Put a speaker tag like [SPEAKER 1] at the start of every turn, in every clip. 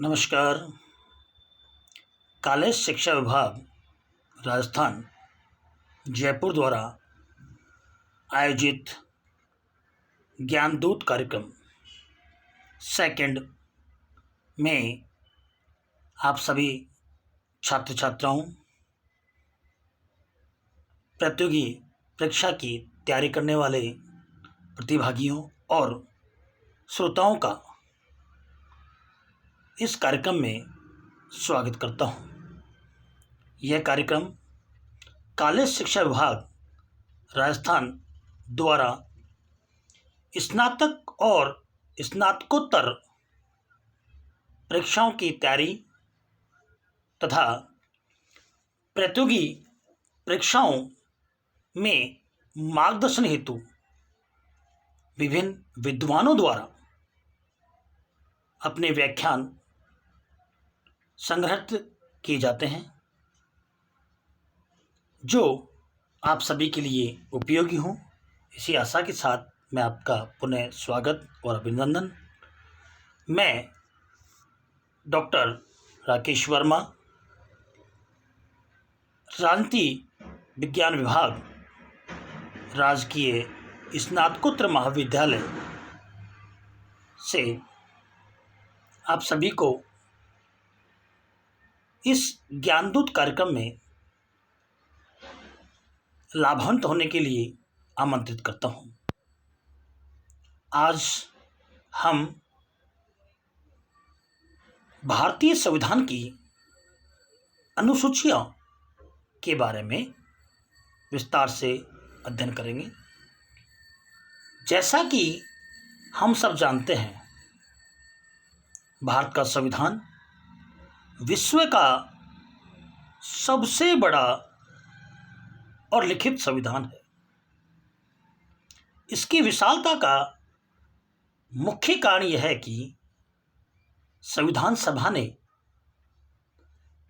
[SPEAKER 1] नमस्कार। कॉलेज शिक्षा विभाग राजस्थान जयपुर द्वारा आयोजित ज्ञानदूत कार्यक्रम सेकंड में आप सभी छात्र छात्राओं, प्रतियोगी परीक्षा की तैयारी करने वाले प्रतिभागियों और श्रोताओं का इस कार्यक्रम में स्वागत करता हूं। यह कार्यक्रम कॉलेज शिक्षा विभाग राजस्थान द्वारा स्नातक और स्नातकोत्तर परीक्षाओं की तैयारी तथा प्रतियोगी परीक्षाओं में मार्गदर्शन हेतु विभिन्न विद्वानों द्वारा अपने व्याख्यान संग्रहित किए जाते हैं, जो आप सभी के लिए उपयोगी हों। इसी आशा के साथ मैं आपका पुनः स्वागत और अभिनंदन। मैं डॉक्टर राकेश वर्मा, राजनीति विज्ञान विभाग, राजकीय स्नातकोत्तर महाविद्यालय से आप सभी को इस ज्ञानदूत कार्यक्रम में लाभान्वित होने के लिए आमंत्रित करता हूं। आज हम भारतीय संविधान की अनुसूचियों के बारे में विस्तार से अध्ययन करेंगे। जैसा कि हम सब जानते हैं, भारत का संविधान विश्व का सबसे बड़ा और लिखित संविधान है। इसकी विशालता का मुख्य कारण यह है कि संविधान सभा ने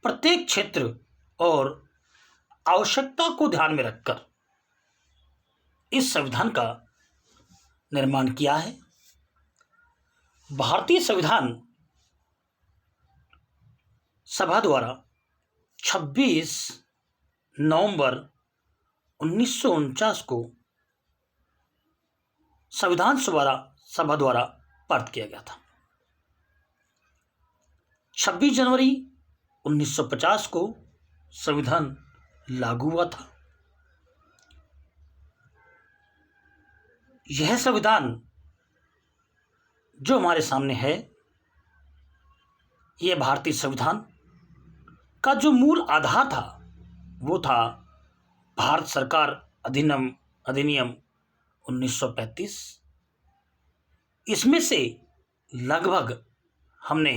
[SPEAKER 1] प्रत्येक क्षेत्र और आवश्यकता को ध्यान में रखकर इस संविधान का निर्माण किया है। भारतीय संविधान सभा द्वारा 26 नवंबर 1949 को संविधान सभा द्वारा पारित किया गया था। 26 जनवरी 1950 को संविधान लागू हुआ था। यह संविधान जो हमारे सामने है, यह भारतीय संविधान का जो मूल आधार था वो था भारत सरकार अधिनियम 1935। इसमें से लगभग हमने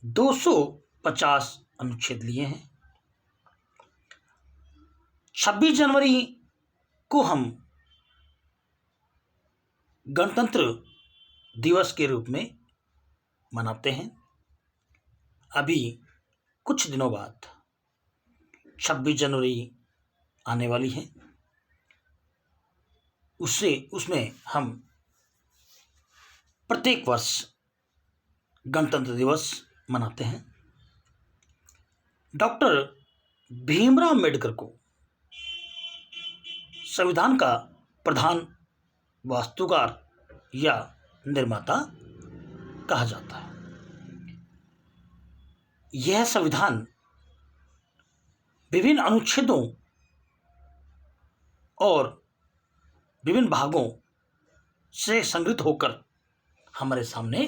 [SPEAKER 1] 250 अनुच्छेद लिए हैं। 26 जनवरी को हम गणतंत्र दिवस के रूप में मनाते हैं। अभी कुछ दिनों बाद 26 जनवरी आने वाली है। उसमें हम प्रत्येक वर्ष गणतंत्र दिवस मनाते हैं। डॉक्टर भीमराव अंबेडकर को संविधान का प्रधान वास्तुकार या निर्माता कहा जाता है। यह संविधान विभिन्न अनुच्छेदों और विभिन्न भागों से संग्रहित होकर हमारे सामने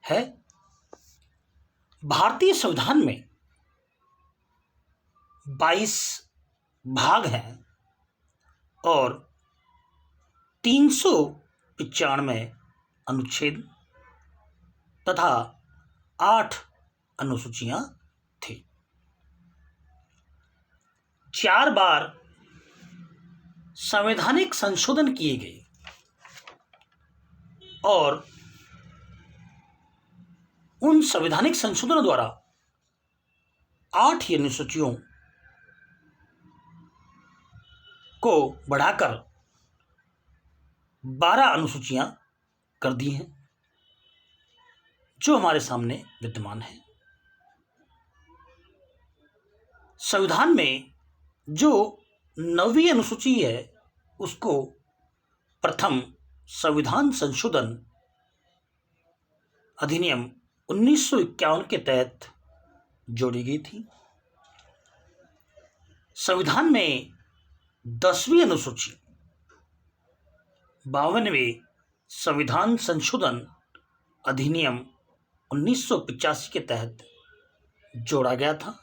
[SPEAKER 1] है। भारतीय संविधान में 22 भाग हैं और 395 अनुच्छेद तथा 8 अनुसूचियां थी। 4 बार संवैधानिक संशोधन किए गए और उन संवैधानिक संशोधनों द्वारा 8 ही अनुसूचियों को बढ़ाकर 12 अनुसूचियां कर दी हैं, जो हमारे सामने विद्यमान है। संविधान में जो 9वीं अनुसूची है उसको प्रथम संविधान संशोधन अधिनियम 1951 के तहत जोड़ी गई थी। संविधान में 10वीं अनुसूची 52वें संविधान संशोधन अधिनियम 1985 के तहत जोड़ा गया था।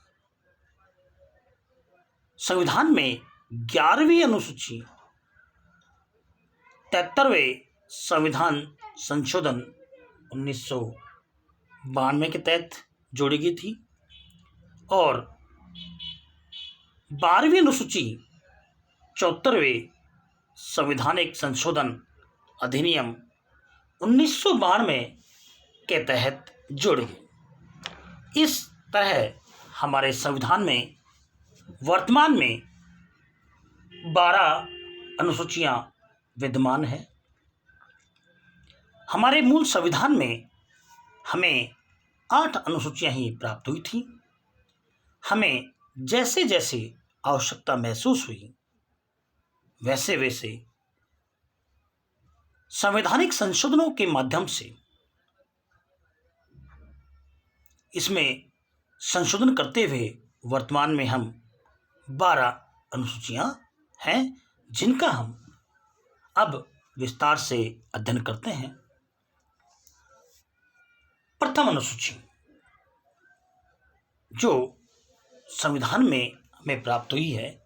[SPEAKER 1] संविधान में 11वीं अनुसूची 73वें संविधान संशोधन 1992 के तहत जोड़ी गई थी और 12वीं अनुसूची 74वें संवैधानिक संशोधन अधिनियम 1992 के तहत जोड़ी गई। इस तरह हमारे संविधान में वर्तमान में 12 अनुसूचियां विद्यमान हैं। हमारे मूल संविधान में हमें 8 अनुसूचियां ही प्राप्त हुई थी। हमें जैसे जैसे आवश्यकता महसूस हुई वैसे वैसे संवैधानिक संशोधनों के माध्यम से इसमें संशोधन करते हुए वर्तमान में हम 12 अनुसूचियां हैं जिनका हम अब विस्तार से अध्ययन करते हैं। प्रथम अनुसूची जो संविधान में हमें प्राप्त हुई है,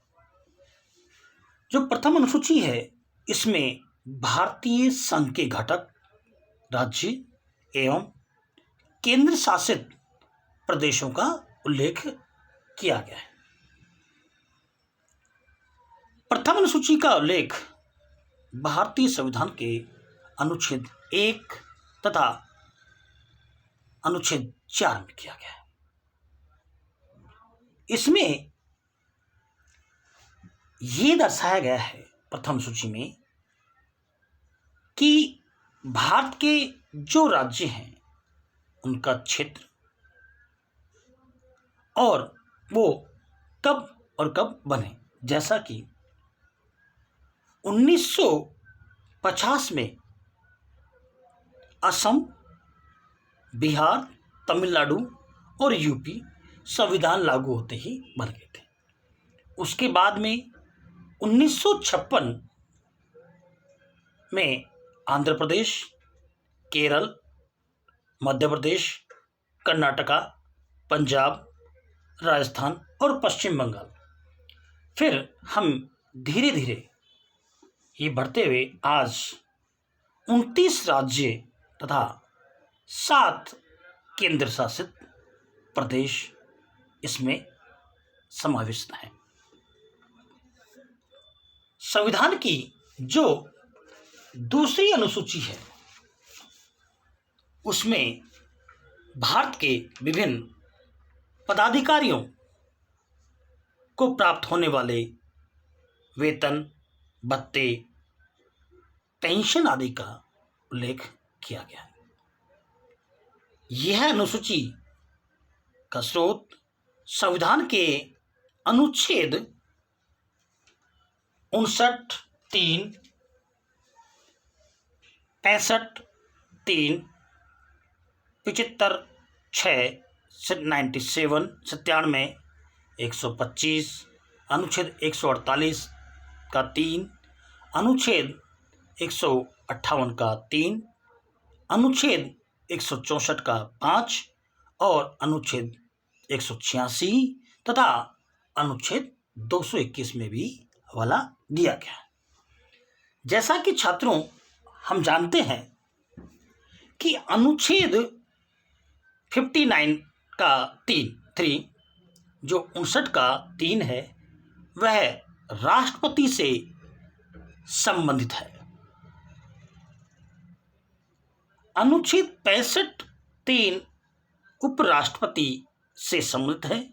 [SPEAKER 1] जो प्रथम अनुसूची है, इसमें भारतीय संघ के घटक राज्य एवं केंद्र शासित प्रदेशों का उल्लेख किया गया है। प्रथम अनुसूची का उल्लेख भारतीय संविधान के अनुच्छेद 1 तथा अनुच्छेद 4 में किया गया है। इसमें यह दर्शाया गया है प्रथम सूची में कि भारत के जो राज्य हैं उनका क्षेत्र और वो कब और कब बने, जैसा कि 1950 में असम, बिहार, तमिलनाडु और यूपी संविधान लागू होते ही बन गए थे। उसके बाद में 1956 में आंध्र प्रदेश, केरल, मध्य प्रदेश, कर्नाटका, पंजाब, राजस्थान और पश्चिम बंगाल, फिर हम धीरे धीरे ये बढ़ते हुए आज 29 राज्य तथा 7 केंद्र शासित प्रदेश इसमें समाविष्ट हैं। संविधान की जो दूसरी अनुसूची है उसमें भारत के विभिन्न पदाधिकारियों को प्राप्त होने वाले वेतन, भत्ते, पेंशन आदि का उल्लेख किया गया है। यह अनुसूची का स्रोत संविधान के अनुच्छेद 59(3), 65(3), 75(6), 97, 97, 125, अनुच्छेद 148 का 3, अनुच्छेद 158 का 3, अनुच्छेद 164 का 5 और अनुच्छेद 186 तथा अनुच्छेद 221 में भी हवाला दिया गया। जैसा कि छात्रों हम जानते हैं कि अनुच्छेद 59 का 3 जो 59 का 3 है वह राष्ट्रपति से संबंधित है। अनुच्छेद 65(3) उपराष्ट्रपति से संबंधित है।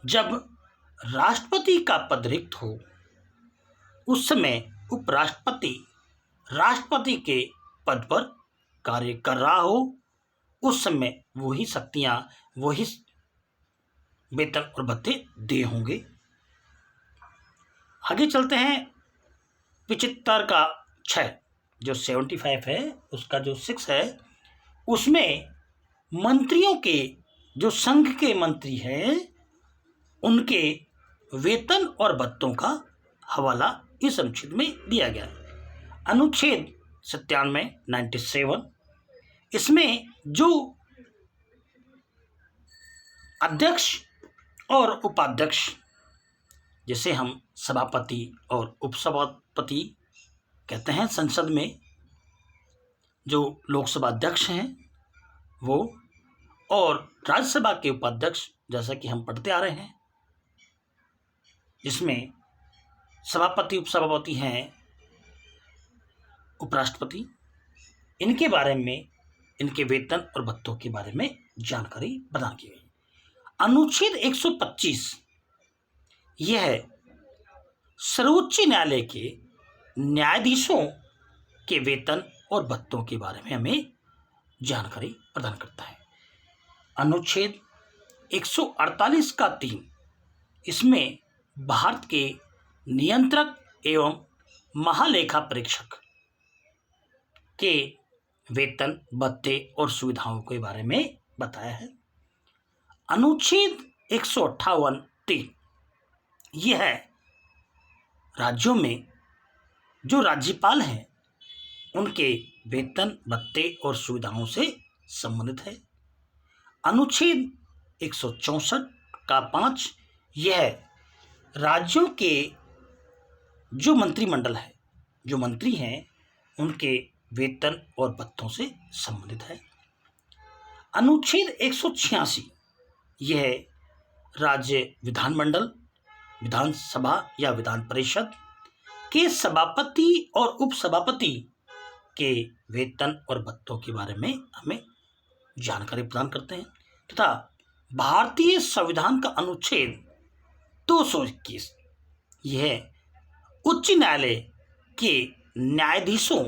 [SPEAKER 1] जब राष्ट्रपति का पद रिक्त हो उस समय उपराष्ट्रपति राष्ट्रपति के पद पर कार्य कर रहा हो उस समय वही शक्तियां, वही वेतन और भत्ते दिए होंगे। आगे चलते हैं 75 का 6, जो 75 है उसका जो 6 है, उसमें मंत्रियों के, जो संघ के मंत्री हैं, उनके वेतन और भत्तों का हवाला इस अनुच्छेद में दिया गया है। अनुच्छेद 97 97, इसमें जो अध्यक्ष और उपाध्यक्ष, जैसे हम सभापति और उपसभापति कहते हैं, संसद में जो लोकसभा अध्यक्ष हैं वो, और राज्यसभा के उपाध्यक्ष, जैसा कि हम पढ़ते आ रहे हैं, जिसमें सभापति उपसभापति हैं उपराष्ट्रपति, इनके बारे में, इनके वेतन और भत्तों के बारे में जानकारी प्रदान की गई। अनुच्छेद 125 यह है सर्वोच्च न्यायालय के न्यायाधीशों के वेतन और भत्तों के बारे में हमें जानकारी प्रदान करता है। अनुच्छेद 148 का 3, इसमें भारत के नियंत्रक एवं महालेखा परीक्षक के वेतन, भत्ते और सुविधाओं के बारे में बताया है। अनुच्छेद 158 3, यह है राज्यों में जो राज्यपाल हैं उनके वेतन, भत्ते और सुविधाओं से संबंधित है। अनुच्छेद 164 का 5, यह राज्यों के जो मंत्रिमंडल है, जो मंत्री हैं, उनके वेतन और भत्तों से संबंधित है। अनुच्छेद 186, यह राज्य विधानमंडल, विधानसभा या विधान परिषद के सभापति और उपसभापति के वेतन और भत्तों के बारे में हमें जानकारी प्रदान करते हैं। तथा भारतीय संविधान का अनुच्छेद 221, यह उच्च न्यायालय के न्यायाधीशों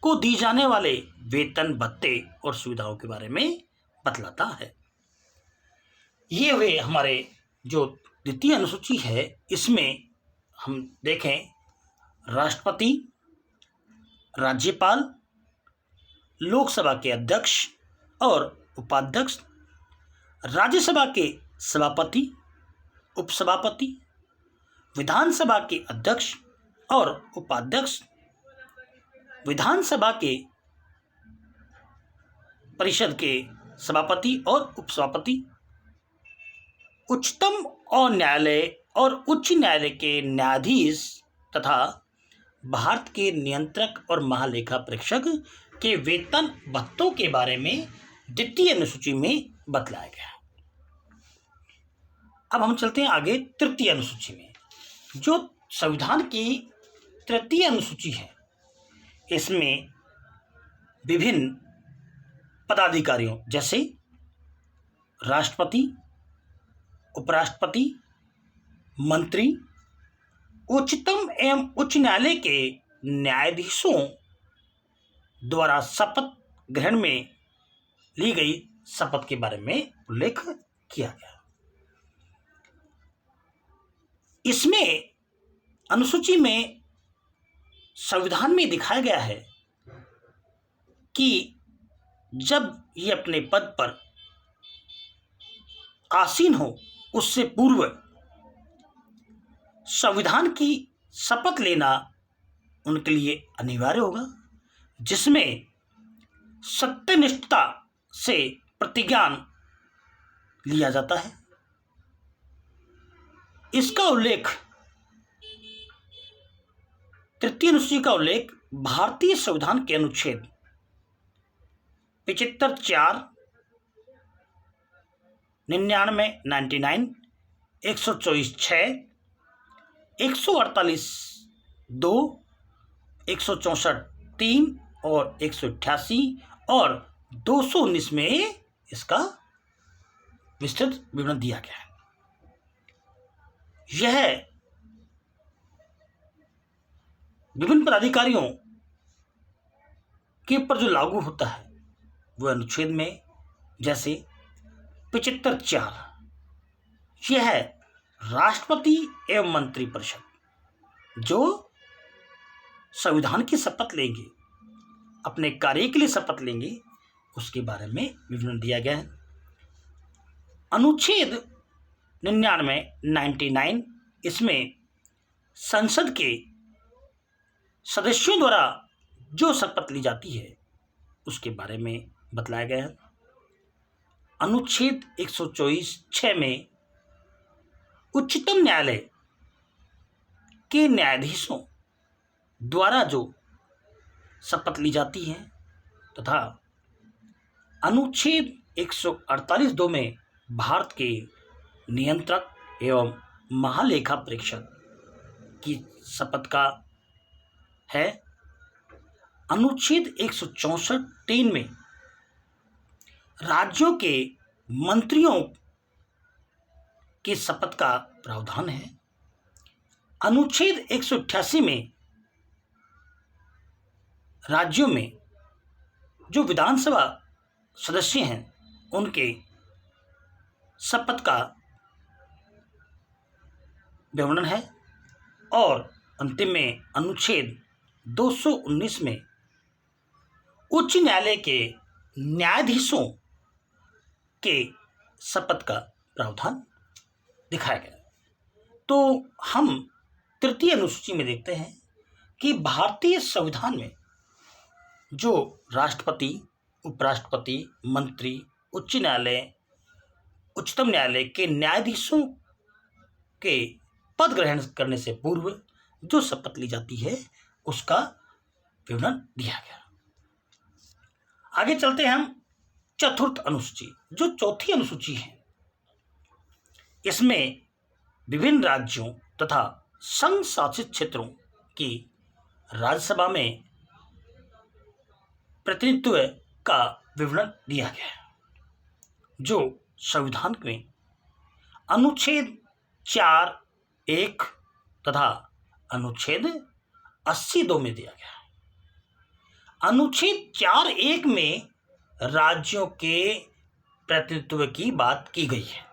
[SPEAKER 1] को दी जाने वाले वेतन, भत्ते और सुविधाओं के बारे में बतलाता है। ये वे हमारे जो द्वितीय अनुसूची है, इसमें हम देखें राष्ट्रपति, राज्यपाल, लोकसभा के अध्यक्ष और उपाध्यक्ष, राज्यसभा के सभापति, उपसभापति, विधानसभा के अध्यक्ष और उपाध्यक्ष, विधानसभा के परिषद के सभापति और उपसभापति, उच्चतम और न्यायालय और उच्च न्यायालय के न्यायाधीश तथा भारत के नियंत्रक और महालेखा परीक्षक के वेतन, भत्तों के बारे में द्वितीय अनुसूची में बतलाया गया। अब हम चलते हैं आगे तृतीय अनुसूची में। जो संविधान की तृतीय अनुसूची है, इसमें विभिन्न पदाधिकारियों जैसे राष्ट्रपति, उपराष्ट्रपति, मंत्री, उच्चतम एवं उच्च न्यायालय के न्यायाधीशों द्वारा शपथ ग्रहण में ली गई शपथ के बारे में उल्लेख किया गया। इसमें अनुसूची में संविधान में दिखाया गया है कि जब ये अपने पद पर आसीन हो, उससे पूर्व संविधान की शपथ लेना उनके लिए अनिवार्य होगा, जिसमें सत्यनिष्ठता से प्रतिज्ञान लिया जाता है। इसका उल्लेख, तृतीय अनुसूची का उल्लेख भारतीय संविधान के अनुच्छेद 75 4, 99 99, 124 6, 148 2, 164 3 और 188 और 219 में इसका विस्तृत विवरण दिया गया है। यह विभिन्न पदाधिकारियों के ऊपर जो लागू होता है, वो अनुच्छेद में, जैसे 75(4), यह है राष्ट्रपति एवं मंत्रिपरिषद जो संविधान की शपथ लेंगे, अपने कार्य के लिए शपथ लेंगे, उसके बारे में विवरण दिया गया है। अनुच्छेद 99 इसमें संसद के सदस्यों द्वारा जो शपथ ली जाती है उसके बारे में बतलाया गया है। अनुच्छेद 124(6) में उच्चतम न्यायालय के न्यायाधीशों द्वारा जो शपथ ली जाती है, तथा अनुच्छेद 148(2) में भारत के नियंत्रक एवं महालेखा परीक्षक की शपथ का है। अनुच्छेद 164(3) में राज्यों के मंत्रियों की शपथ का प्रावधान है। अनुच्छेद 188 में राज्यों में जो विधानसभा सदस्य हैं उनके शपथ का विवरण है। और अंतिम में अनुच्छेद 219 में उच्च न्यायालय के न्यायाधीशों के शपथ का प्रावधान दिखाया गया। तो हम तृतीय अनुसूची में देखते हैं कि भारतीय संविधान में जो राष्ट्रपति, उपराष्ट्रपति, मंत्री, उच्च न्यायालय, उच्चतम न्यायालय के न्यायाधीशों के पद ग्रहण करने से पूर्व जो शपथ ली जाती है उसका विवरण दिया गया। आगे चलते हैं हम चतुर्थ अनुसूची, जो चौथी अनुसूची है। इसमें विभिन्न राज्यों तथा संघ शासित क्षेत्रों की राज्यसभा में प्रतिनिधित्व का विवरण दिया गया है, जो संविधान में अनुच्छेद 4(1) तथा अनुच्छेद 80(2) में दिया गया है। अनुच्छेद 4(1) में राज्यों के प्रतिनिधित्व की बात की गई है।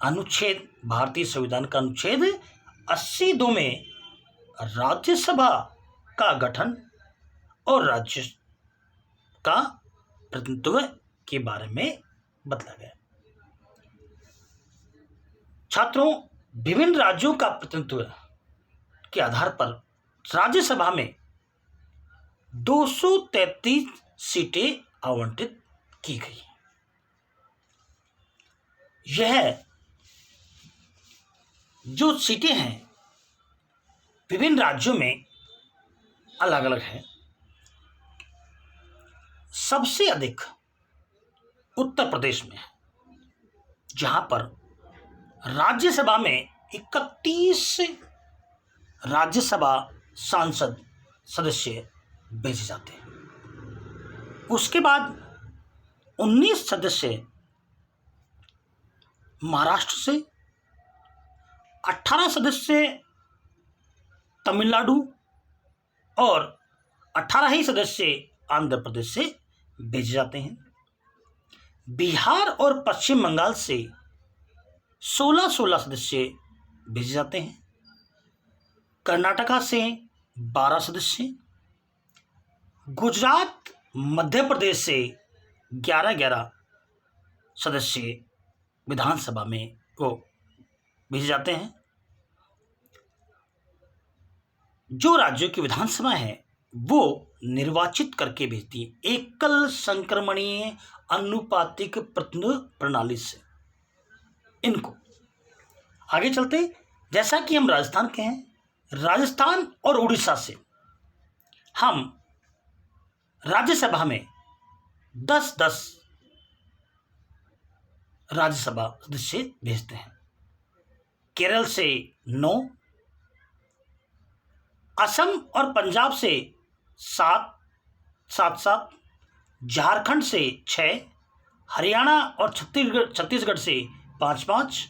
[SPEAKER 1] अनुच्छेद भारतीय संविधान का अनुच्छेद 80(2) में राज्यसभा का गठन और राज्य का प्रतिनिधित्व के बारे में बतला गया। छात्रों, विभिन्न राज्यों का प्रतिनिधित्व के आधार पर राज्यसभा में 233 सीटें आवंटित की गई। यह जो सीटें हैं विभिन्न राज्यों में अलग अलग है। सबसे अधिक उत्तर प्रदेश में है, जहां पर राज्यसभा में 31 राज्यसभा सांसद सदस्य भेजे जाते हैं। उसके बाद 19 सदस्य महाराष्ट्र से, 18 सदस्य तमिलनाडु और 18 ही सदस्य आंध्र प्रदेश से भेजे जाते हैं। बिहार और पश्चिम बंगाल से 16 सदस्य भेजे जाते हैं। कर्नाटका से 12 सदस्य, गुजरात, मध्य प्रदेश से 11 सदस्य विधानसभा में वो भेजे जाते हैं। जो राज्यों की विधानसभा है वो निर्वाचित करके भेजती है एकल संक्रमणीय अनुपातिक प्रतिनिधि प्रणाली से इनको। आगे चलते, जैसा कि हम राजस्थान के हैं, राजस्थान और उड़ीसा से हम राज्यसभा में 10 राज्यसभा सदस्य भेजते हैं। केरल से 9, असम और पंजाब से 7, झारखंड से 6, हरियाणा और छत्तीसगढ़ से 5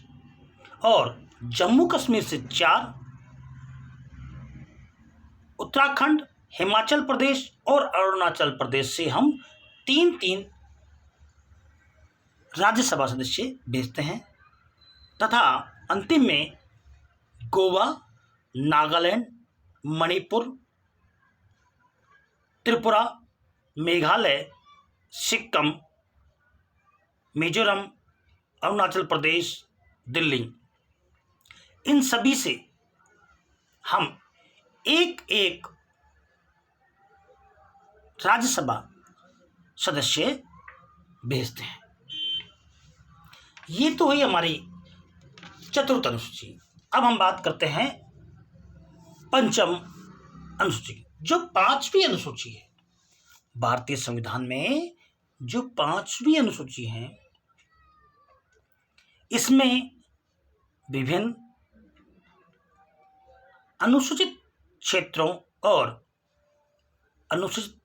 [SPEAKER 1] और जम्मू कश्मीर से 4, उत्तराखंड, हिमाचल प्रदेश और अरुणाचल प्रदेश से हम 3-3 राज्यसभा सदस्य भेजते हैं तथा अंतिम में गोवा, नागालैंड, मणिपुर, त्रिपुरा, मेघालय, सिक्किम, मिजोरम, अरुणाचल प्रदेश, दिल्ली, इन सभी से हम एक एक राज्यसभा सदस्य भेजते हैं। ये तो हुई हमारी चतुर्थ अनुसूची। अब हम बात करते हैं पंचम अनुसूची की। जो पांचवी अनुसूची है भारतीय संविधान में, जो पांचवी अनुसूची है, इसमें विभिन्न अनुसूचित क्षेत्रों और अनुसूचित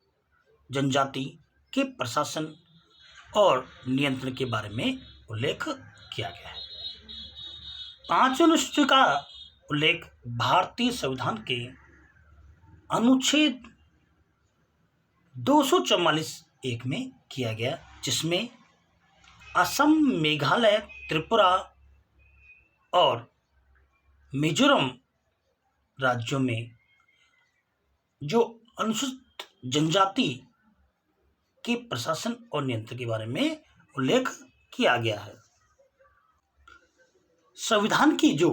[SPEAKER 1] जनजाति के प्रशासन और नियंत्रण के बारे में उल्लेख किया गया है। पांचवी अनुसूची का उल्लेख भारतीय संविधान के अनुच्छेद 244(1) में किया गया, जिसमें असम, मेघालय, त्रिपुरा और मिजोरम राज्यों में जो अनुसूचित जनजाति के प्रशासन और नियंत्रण के बारे में उल्लेख किया गया है। संविधान की जो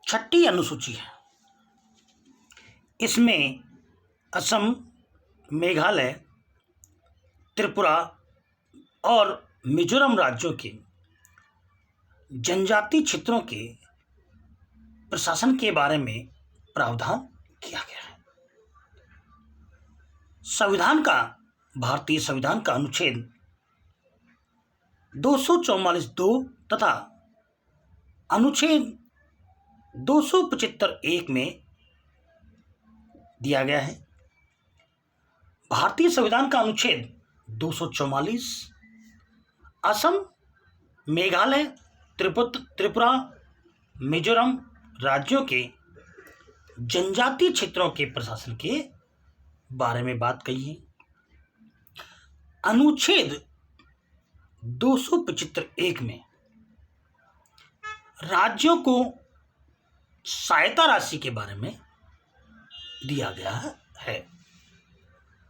[SPEAKER 1] छठी अनुसूची है, इसमें असम, मेघालय, त्रिपुरा और मिजोरम राज्यों के जनजातीय क्षेत्रों के प्रशासन के बारे में प्रावधान किया गया है। भारतीय संविधान का अनुच्छेद 244(2) तथा अनुच्छेद 275(1) में दिया गया है। भारतीय संविधान का अनुच्छेद 244 असम, मेघालय, त्रिपुरा, मिजोरम राज्यों के जनजातीय क्षेत्रों के प्रशासन के बारे में बात कही है। अनुच्छेद 275(1) में राज्यों को सहायता राशि के बारे में दिया गया है।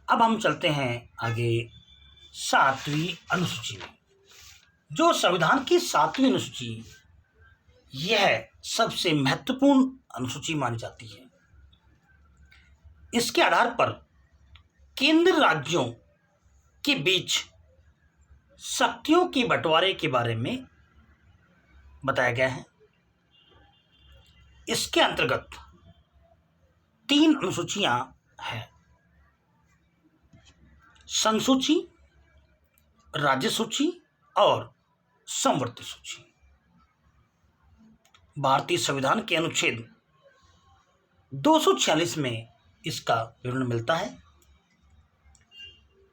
[SPEAKER 1] अब हम चलते हैं आगे सातवीं अनुसूची में। जो संविधान की सातवीं अनुसूची, यह सबसे महत्वपूर्ण अनुसूची मानी जाती है। इसके आधार पर केंद्र राज्यों के बीच शक्तियों के बंटवारे के बारे में बताया गया है। इसके अंतर्गत 3 अनुसूचियां हैं: संसूची, राज्य सूची और समवर्ती सूची। भारतीय संविधान के अनुच्छेद 246 में इसका विवरण मिलता है।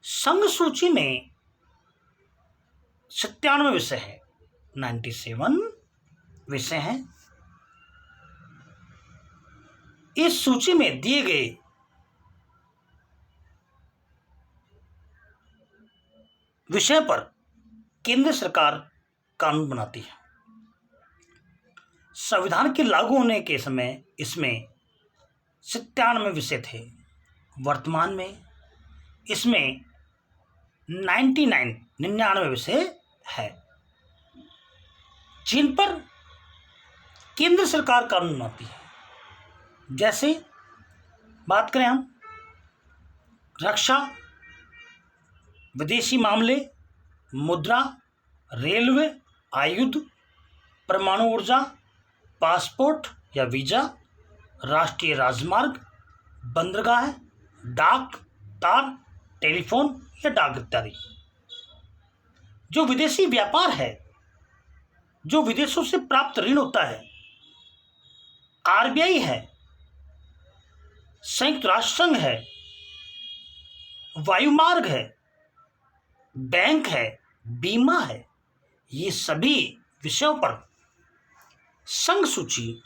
[SPEAKER 1] संघ सूची में 97 विषय है, 97 विषय हैं। इस सूची में दिए गए विषय पर केंद्र सरकार कानून बनाती है। संविधान के लागू होने के समय इसमें 97 विषय थे। वर्तमान में इसमें 99 विषय है, जिन पर केंद्र सरकार कानून बनाती है। जैसे बात करें हम रक्षा, विदेशी मामले, मुद्रा, रेलवे, आयुध, परमाणु ऊर्जा, पासपोर्ट या वीजा, राष्ट्रीय राजमार्ग, बंदरगाह, डाक, तार, टेलीफोन या डाक इत्यादि। जो विदेशी व्यापार है, जो विदेशों से प्राप्त ऋण होता है, आरबीआई है, संयुक्त राष्ट्र संघ है, वायुमार्ग है, बैंक है, बीमा है, ये सभी विषयों पर संघ सूची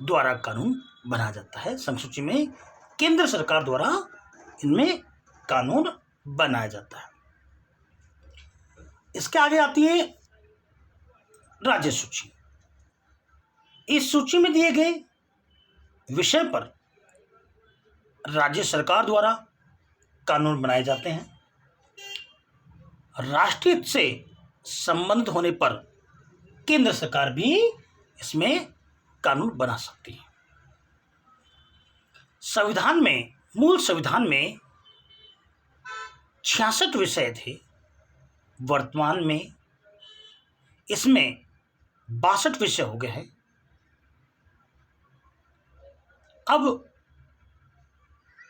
[SPEAKER 1] द्वारा कानून बनाया जाता है। संघ सूची में केंद्र सरकार द्वारा इनमें कानून बनाया जाता है। इसके आगे आती है राज्य सूची। इस सूची में दिए गए विषय पर राज्य सरकार द्वारा कानून बनाए जाते हैं। राष्ट्रीय हित से संबंधित होने पर केंद्र सरकार भी इसमें कानून बना सकती है। संविधान में, मूल संविधान में 66 विषय थे। वर्तमान में इसमें 62 विषय हो गए हैं। अब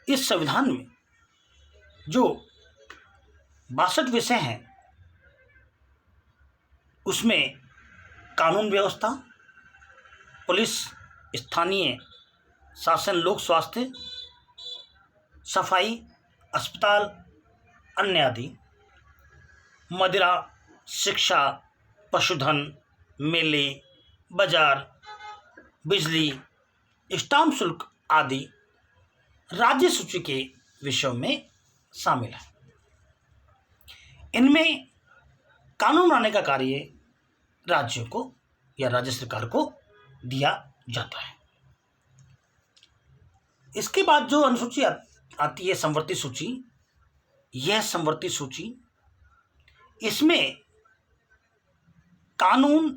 [SPEAKER 1] इस संविधान में जो 62 विषय हैं उसमें कानून व्यवस्था, पुलिस, स्थानीय शासन, लोक स्वास्थ्य, सफाई, अस्पताल, अन्य आदि, मदिरा, शिक्षा, पशुधन, मेले, बाजार, बिजली, स्टाम्प शुल्क आदि राज्य सूची के विषयों में शामिल है। इनमें कानून बनाने का कार्य राज्यों को या राज्य सरकार को दिया जाता है। इसके बाद जो अनुसूची आती है, समवर्ती सूची, यह समवर्ती सूची, इसमें कानून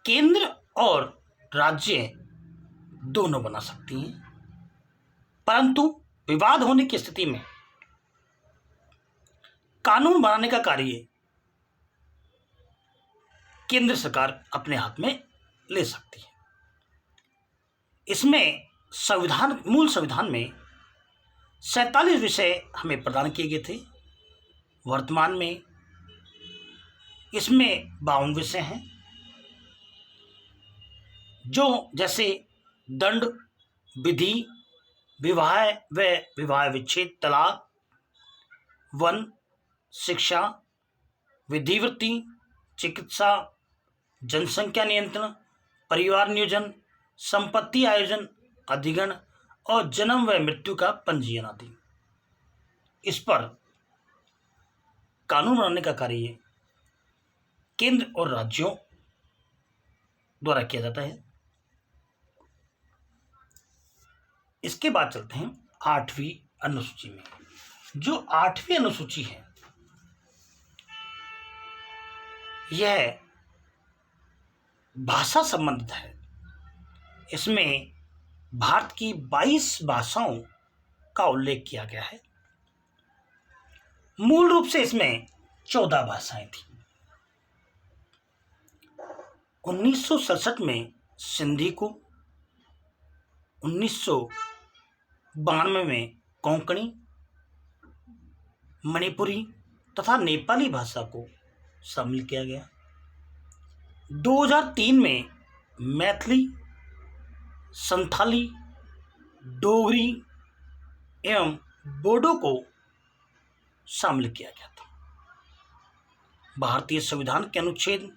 [SPEAKER 1] केंद्र और राज्य दोनों बना सकती हैं, परंतु विवाद होने की स्थिति में कानून बनाने का कार्य केंद्र सरकार अपने हाथ में ले सकती है। इसमें संविधान, मूल संविधान में 47 विषय हमें प्रदान किए गए थे। वर्तमान में इसमें 52 विषय हैं, जो जैसे दंड, विधि, विवाह व विवाह विच्छेद, तलाक, वन, शिक्षा, विधिवृत्ति, चिकित्सा, जनसंख्या नियंत्रण, परिवार नियोजन, संपत्ति आयोजन, अधिग्रहण और जन्म व मृत्यु का पंजीयन आदि। इस पर कानून बनाने का कार्य केंद्र और राज्यों द्वारा किया जाता है। इसके बाद चलते हैं 8वीं अनुसूची में। जो 8वीं अनुसूची है यह भाषा संबंधित है। इसमें भारत की 22 भाषाओं का उल्लेख किया गया है। मूल रूप से इसमें 14 भाषाएं थी। 1967 में सिंधी को, 1992 में कोंकणी, मणिपुरी तथा नेपाली भाषा को शामिल किया गया। 2003 में मैथिली, संथाली, डोगरी एवं बोडो को शामिल किया गया था। भारतीय संविधान के अनुच्छेद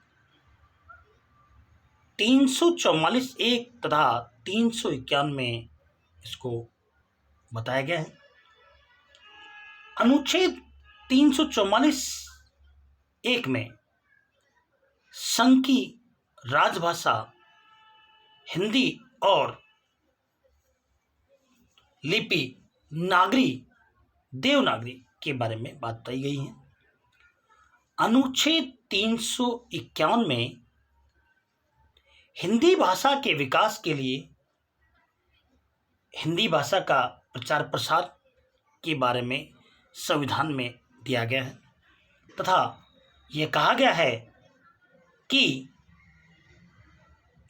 [SPEAKER 1] 344(1) तथा 351 में इसको बताया गया है। अनुच्छेद 344(1) में संघ की राजभाषा हिंदी और लिपि नागरी, देवनागरी के बारे में बात बताई गई है। अनुच्छेद 351 में हिंदी भाषा के विकास के लिए हिंदी भाषा का प्रचार प्रसार के बारे में संविधान में दिया गया है तथा यह कहा गया है कि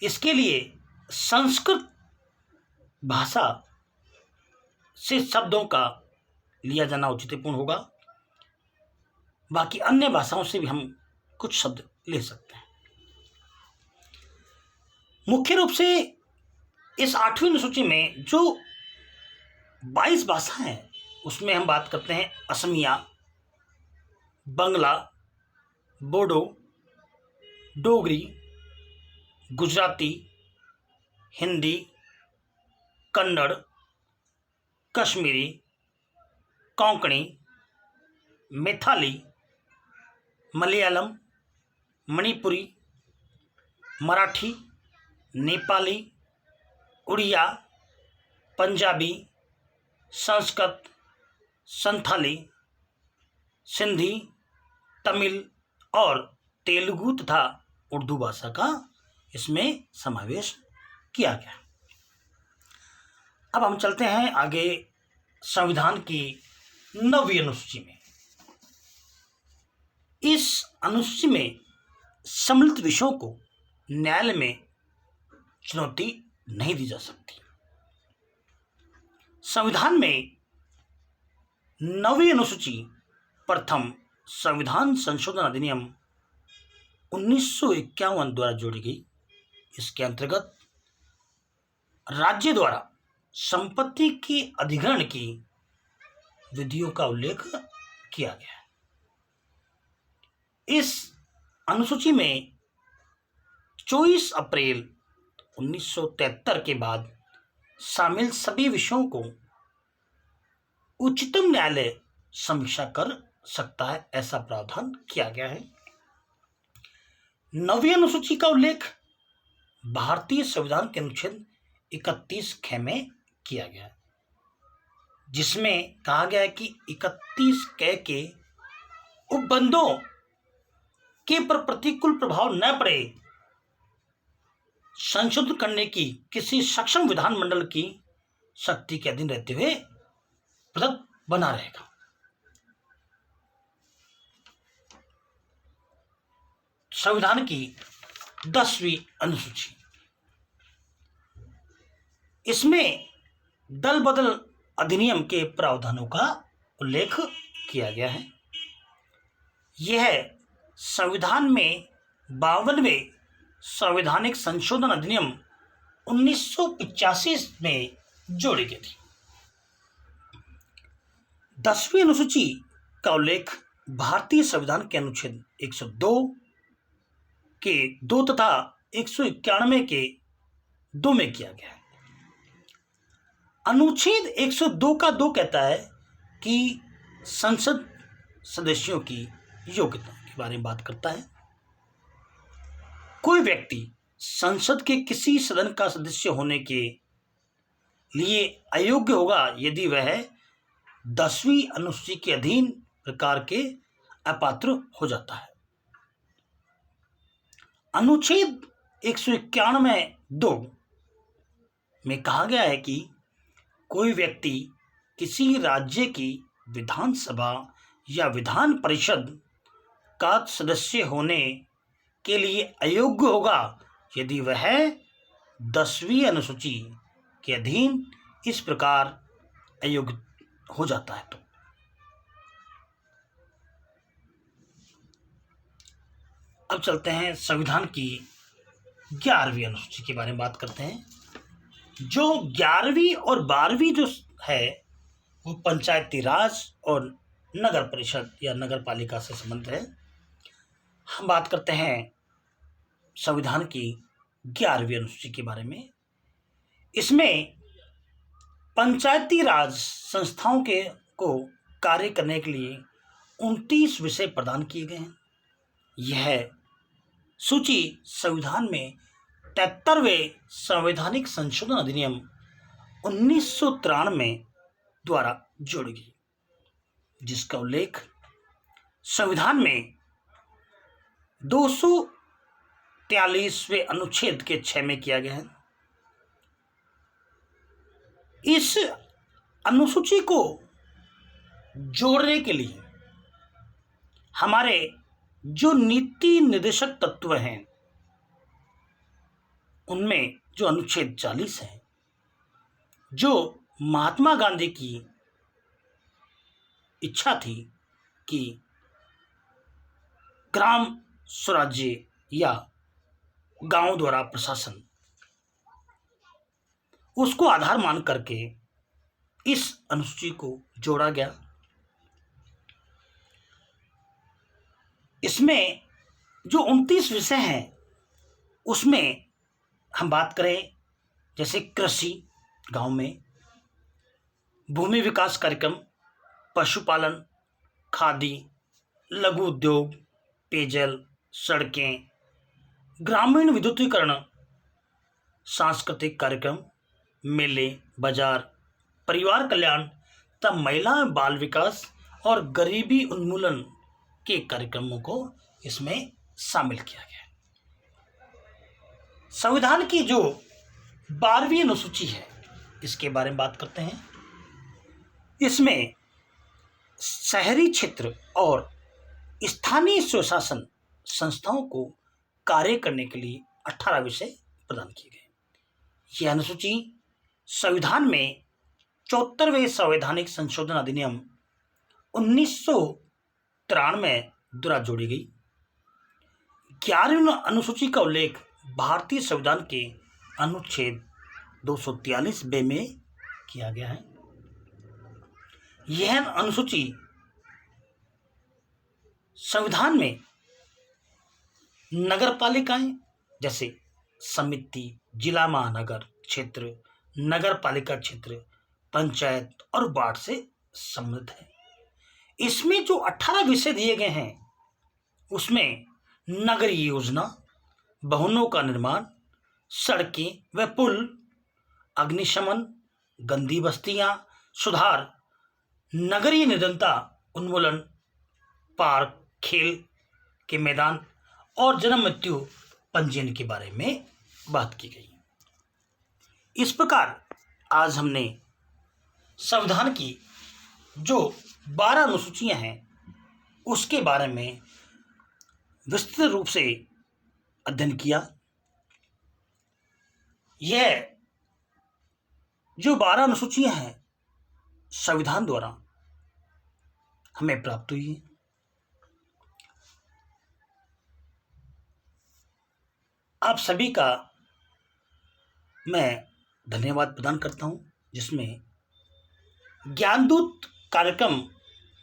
[SPEAKER 1] इसके लिए संस्कृत भाषा से शब्दों का लिया जाना औचित्यपूर्ण होगा। बाकी अन्य भाषाओं से भी हम कुछ शब्द ले सकते हैं। मुख्य रूप से इस 8वीं अनुसूची में जो 22 भाषा हैं उसमें हम बात करते हैं असमिया, बंगला, बोडो, डोगरी, गुजराती, हिंदी, कन्नड़, कश्मीरी, कोंकणी, मैथिली, मलयालम, मणिपुरी, मराठी, नेपाली, उड़िया, पंजाबी, संस्कृत, संथाली, सिंधी, तमिल और तेलुगु तथा उर्दू भाषा का इसमें समावेश किया गया। अब हम चलते हैं आगे संविधान की 9वीं अनुसूची में। इस अनुसूची में सम्मिलित विषयों को न्यायालय में चुनौती नहीं दी जा सकती। संविधान में 9वीं अनुसूची प्रथम संविधान संशोधन अधिनियम 1951 द्वारा जोड़ी गई। इसके अंतर्गत राज्य द्वारा संपत्ति के अधिग्रहण की विधियों का उल्लेख किया गया है। इस अनुसूची में 24 अप्रैल 1973 के बाद शामिल सभी विषयों को उच्चतम न्यायालय समीक्षा कर सकता है, ऐसा प्रावधान किया गया है। 9वीं अनुसूची का उल्लेख भारतीय संविधान के अनुच्छेद 31 ख में किया गया है, जिसमें कहा गया है कि 31 क के उपबंधों के पर प्रतिकूल प्रभाव न पड़े संशोधन करने की किसी सक्षम विधानमंडल की शक्ति के अधीन रहते हुए पृथक बना रहेगा। संविधान की 10वीं अनुसूची, इसमें दल बदल अधिनियम के प्रावधानों का उल्लेख किया गया है। यह संविधान में 52वें संवैधानिक संशोधन अधिनियम 1985 में जोड़ी गई थी। 10वीं अनुसूची का उल्लेख भारतीय संविधान के अनुच्छेद 102 के 2 तथा 191 के 2 में किया गया है। अनुच्छेद 102 का 2 कहता है कि संसद सदस्यों की योग्यता के बारे में बात करता है। कोई व्यक्ति संसद के किसी सदन का सदस्य होने के लिए अयोग्य होगा यदि वह 10वीं अनुसूची के अधीन प्रकार के अपात्र हो जाता है। अनुच्छेद 191(2) में कहा गया है कि कोई व्यक्ति किसी राज्य की विधानसभा या विधान परिषद का सदस्य होने के लिए अयोग्य होगा यदि वह 10वीं अनुसूची के अधीन इस प्रकार अयोग्य हो जाता है। तो अब चलते हैं संविधान की 11वीं अनुसूची के बारे में बात करते हैं। जो 11वीं और 12वीं जो है वो पंचायती राज और नगर परिषद या नगर पालिका से संबंधित है। हम बात करते हैं संविधान की 11वीं अनुसूची के बारे में। इसमें पंचायती राज संस्थाओं को कार्य करने के लिए 29 विषय प्रदान किए गए हैं। यह सूची संविधान में 73वें संवैधानिक संशोधन अधिनियम 1993 द्वारा जोड़ी गई, जिसका उल्लेख संविधान में 243वें अनुच्छेद के 6 में किया गया है। इस अनुसूची को जोड़ने के लिए हमारे जो नीति निर्देशक तत्व हैं उनमें जो अनुच्छेद 40 है, जो महात्मा गांधी की इच्छा थी कि ग्राम स्वराज्य या गांव द्वारा प्रशासन, उसको आधार मान करके इस अनुसूची को जोड़ा गया। इसमें जो 29 विषय हैं उसमें हम बात करें जैसे कृषि गांव में, भूमि विकास कार्यक्रम, पशुपालन, खादी, लघु उद्योग, पेयजल, सड़कें, ग्रामीण विद्युतीकरण, सांस्कृतिक कार्यक्रम, मेले, बाजार, परिवार कल्याण तथा महिला एवं बाल विकास और गरीबी उन्मूलन के कार्यक्रमों को इसमें शामिल किया गया है। संविधान की जो 12वीं अनुसूची है, इसके बारे में बात करते हैं। इसमें शहरी क्षेत्र और स्थानीय स्वशासन संस्थाओं को कार्य करने के लिए 18 विषय प्रदान किए गए। यह अनुसूची संविधान में 74वें संवैधानिक संशोधन अधिनियम 1993 द्वारा जोड़ी गई। 11वीं अनुसूची का उल्लेख भारतीय संविधान के अनुच्छेद 243 बे में किया गया है। यह अनुसूची संविधान में नगरपालिकाएं जैसे समिति, जिला महानगर क्षेत्र, नगर पालिका क्षेत्र, पंचायत और वार्ड से संबंधित है। इसमें जो 18 विषय दिए गए हैं, उसमें नगरीय योजना, भवनों का निर्माण, सड़कें व पुल, अग्निशमन, गंदी बस्तियां सुधार, नगरीय निर्धनता उन्मूलन, पार्क, खेल के मैदान और जन्म मृत्यु पंजीयन के बारे में बात की गई। इस प्रकार आज हमने संविधान की जो 12 अनुसूचियां हैं उसके बारे में विस्तृत रूप से अध्ययन किया। यह जो 12 अनुसूचियां हैं संविधान द्वारा हमें प्राप्त हुई है। आप सभी का मैं धन्यवाद प्रदान करता हूं, जिसमें ज्ञानदूत कार्यक्रम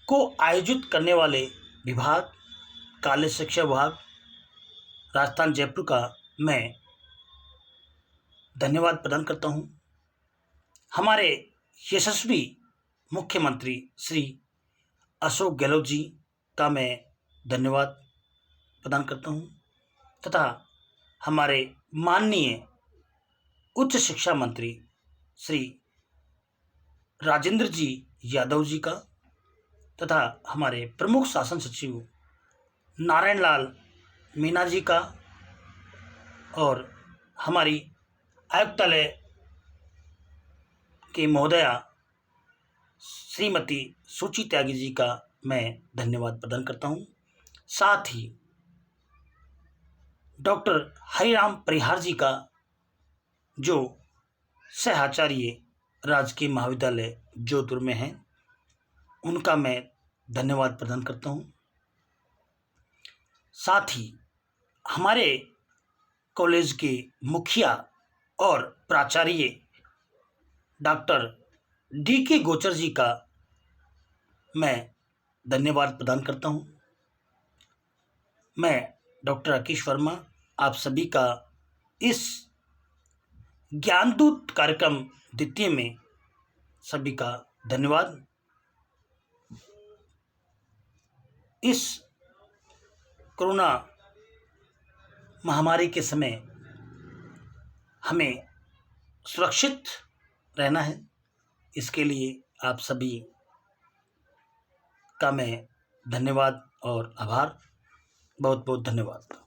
[SPEAKER 1] को आयोजित करने वाले विभाग, कॉलेज शिक्षा विभाग, राजस्थान जयपुर का मैं धन्यवाद प्रदान करता हूं। हमारे यशस्वी मुख्यमंत्री श्री अशोक गहलोत जी का मैं धन्यवाद प्रदान करता हूं तथा हमारे माननीय उच्च शिक्षा मंत्री श्री राजेंद्र जी यादव जी का तथा हमारे प्रमुख शासन सचिव नारायण लाल मीणा जी का और हमारी आयुक्तालय के महोदया श्रीमती सुची त्यागी जी का मैं धन्यवाद प्रदान करता हूं। साथ ही डॉक्टर हरिराम परिहार जी का, जो सहआचार्य राजकीय महाविद्यालय जोधपुर में हैं, उनका मैं धन्यवाद प्रदान करता हूं। साथ ही हमारे कॉलेज के मुखिया और प्राचार्य डॉक्टर डी.के. गोचर जी का मैं धन्यवाद प्रदान करता हूं। मैं डॉक्टर राकेश वर्मा आप सभी का इस ज्ञानदूत कार्यक्रम द्वितीय में सभी का धन्यवाद। इस कोरोना महामारी के समय हमें सुरक्षित रहना है, इसके लिए आप सभी का मैं धन्यवाद और आभार, बहुत बहुत धन्यवाद।